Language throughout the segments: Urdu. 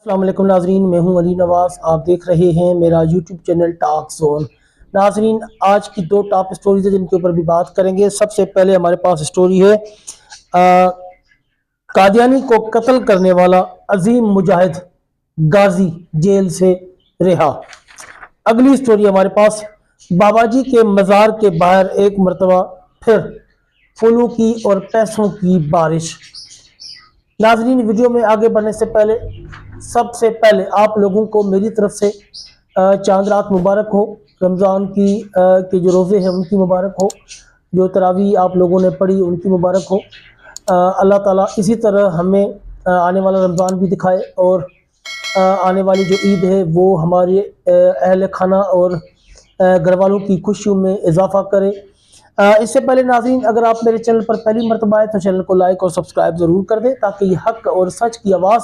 السلام علیکم ناظرین، میں ہوں علی نواز۔ آپ دیکھ رہے ہیں میرا یوٹیوب چینل ٹاک زون۔ ناظرین، آج کی دو ٹاپ سٹوریز ہیں جن کے اوپر بھی بات کریں گے۔ سب سے پہلے ہمارے پاس سٹوری ہے قادیانی کو قتل کرنے والا عظیم مجاہد غازی جیل سے رہا۔ اگلی سٹوری ہمارے پاس بابا جی کے مزار کے باہر ایک مرتبہ پھر پھولوں کی اور پیسوں کی بارش۔ ناظرین، ویڈیو میں آگے بڑھنے سے پہلے سب سے پہلے آپ لوگوں کو میری طرف سے چاند رات مبارک ہو۔ رمضان کے جو روزے ہیں ان کی مبارک ہو، جو تراویح آپ لوگوں نے پڑھی ان کی مبارک ہو۔ اللہ تعالیٰ اسی طرح ہمیں آنے والا رمضان بھی دکھائے اور آنے والی جو عید ہے وہ ہمارے اہل خانہ اور گھر والوں کی خوشیوں میں اضافہ کرے۔ اس سے پہلے ناظرین، اگر آپ میرے چینل پر پہلی مرتبہ آئے تو چینل کو لائک اور سبسکرائب ضرور کر دیں تاکہ یہ حق اور سچ کی آواز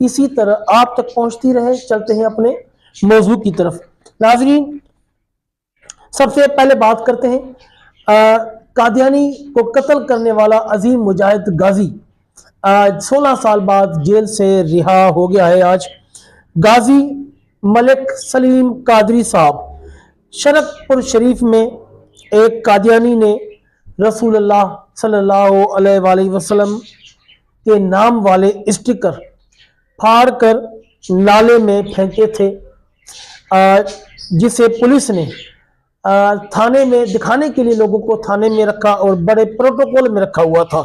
اسی طرح آپ تک پہنچتی رہے۔ چلتے ہیں اپنے موضوع کی طرف۔ ناظرین، سب سے پہلے بات کرتے ہیں قادیانی کو قتل کرنے والا عظیم مجاہد غازی 16 سال بعد جیل سے رہا ہو گیا ہے۔ آج غازی ملک سلیم قادری صاحب شرک پور شریف میں ایک قادیانی نے رسول اللہ صلی اللہ علیہ وآلہ وسلم کے نام والے اسٹیکر پھاڑ کر نالے میں پھینکے تھے، جسے پولیس نے تھانے میں دکھانے کے لیے لوگوں کو تھانے میں رکھا اور بڑے پروٹوکول میں رکھا ہوا تھا۔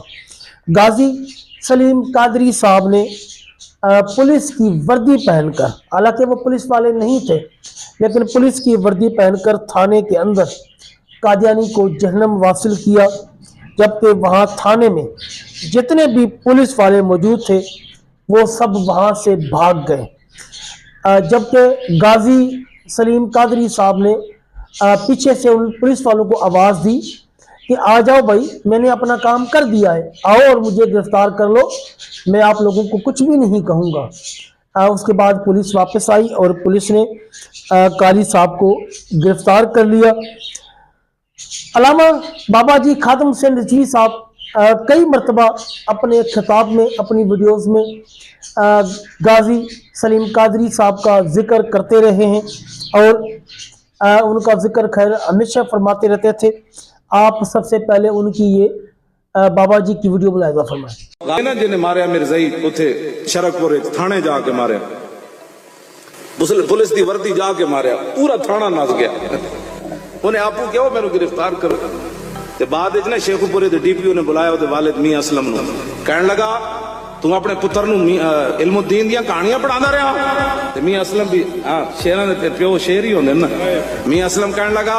غازی سلیم قادری صاحب نے پولیس کی وردی پہن کر، حالانکہ وہ پولیس والے نہیں تھے لیکن پولیس کی وردی پہن کر تھانے کے اندر قادیانی کو جہنم واصل کیا، جبکہ وہاں تھانے میں جتنے بھی پولیس والے موجود تھے وہ سب وہاں سے بھاگ گئے، جبکہ غازی سلیم قادری صاحب نے پیچھے سے ان پولیس والوں کو آواز دی کہ آ جاؤ بھائی، میں نے اپنا کام کر دیا ہے، آؤ اور مجھے گرفتار کر لو، میں آپ لوگوں کو کچھ بھی نہیں کہوں گا۔ اس کے بعد پولیس واپس آئی اور پولیس نے قاری صاحب کو گرفتار کر لیا۔ علامہ بابا جی خاتم حسین رضوی صاحب کئی مرتبہ اپنے خطاب میں، اپنی ویڈیوز میں غازی سلیم قادری صاحب کا ذکر کرتے رہے ہیں اور ان کا ذکر خیر ہمیشہ فرماتے رہتے تھے۔ آپ سب سے پہلے ان کی یہ بابا جی کی ویڈیو ملاحظہ فرمائیں۔ جنہیں ماریا مرزائی اتھے شرک پور تھانے جا کے ماریا، پولیس دی وردی جا کے ماریا، پورا تھانہ نس گیا، انہیں آپ کو کیا ہو میرے گرفتار کرو۔ تے بعد اتنے شیخ پورے دے ڈی پی او نے بلایا وہ والد میاں اسلم نو، کہنے لگا تم اپنے پتر نو علم الدین دیاں کہانیاں پڑھانا رہا۔ تے میاں اسلم بھی شیراں دے پیو شیر ہی ہوندے نا، میاں اسلم کہنے لگا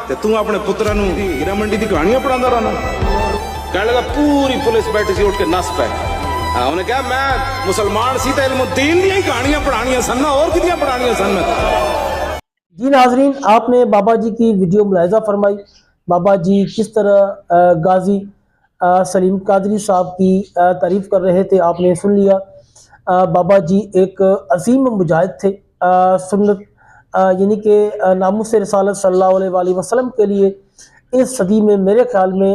تے تم اپنے پتر نو ہیرا منڈی دی کہانیاں پڑھانا رہا نا۔ کہنے لگا پوری پولیس بیٹھی سی اٹھ کے نس پے، انہیں کہا میں مسلمان سی تے علم الدین دیاں کہانیاں پڑھانیاں سن نا، اور کدیاں پڑھانیاں سن۔ جی ناظرین، آپ نے بابا جی کی ویڈیو ملاحظہ فرمائی، بابا جی کس طرح غازی سلیم قادری صاحب کی تعریف کر رہے تھے، آپ نے سن لیا۔ بابا جی ایک عظیم مجاہد تھے، سنت یعنی کہ ناموس رسالت صلی اللہ علیہ وآلہ وسلم کے لیے اس صدی میں میرے خیال میں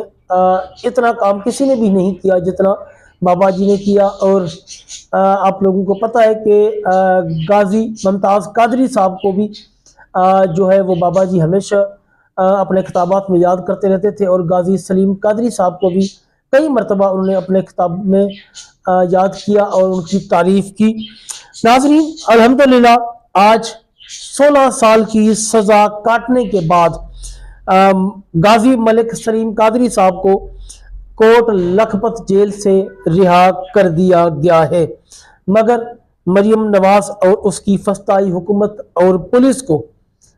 اتنا کام کسی نے بھی نہیں کیا جتنا بابا جی نے کیا۔ اور آپ لوگوں کو پتہ ہے کہ غازی ممتاز قادری صاحب کو بھی جو ہے وہ بابا جی ہمیشہ اپنے خطابات میں یاد کرتے رہتے تھے، اور غازی سلیم قادری صاحب کو بھی کئی مرتبہ انہوں نے اپنے خطاب میں یاد کیا اور ان کی تعریف کی۔ ناظرین، الحمدللہ آج 16 سال کی سزا کاٹنے کے بعد غازی ملک سلیم قادری صاحب کو کوٹ لکھپت جیل سے رہا کر دیا گیا ہے، مگر مریم نواز اور اس کی فسطائی حکومت اور پولیس کو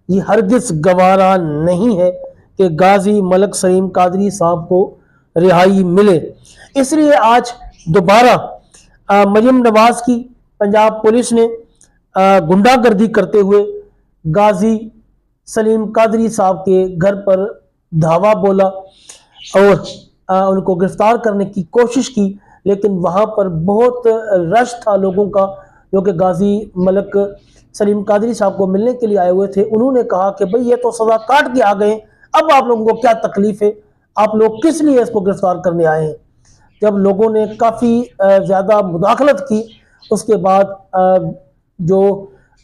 یہ ہرگز گوارا نہیں ہے کہ غازی ملک سلیم قادری صاحب کو رہائی ملے۔ اس لیے آج دوبارہ مریم نواز کی پنجاب پولیس نے گنڈا گردی کرتے ہوئے غازی سلیم قادری صاحب کے گھر پر دھاوا بولا اور ان کو گرفتار کرنے کی کوشش کی، لیکن وہاں پر بہت رش تھا لوگوں کا جو کہ غازی ملک سلیم قادری صاحب کو ملنے کے لیے آئے ہوئے تھے۔ انہوں نے کہا کہ بھئی یہ تو سزا کاٹ کے آ گئے ہیں، اب آپ لوگوں کو کیا تکلیف ہے، آپ لوگ کس لیے اس کو گرفتار کرنے آئے ہیں۔ جب لوگوں نے کافی زیادہ مداخلت کی اس کے بعد جو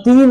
3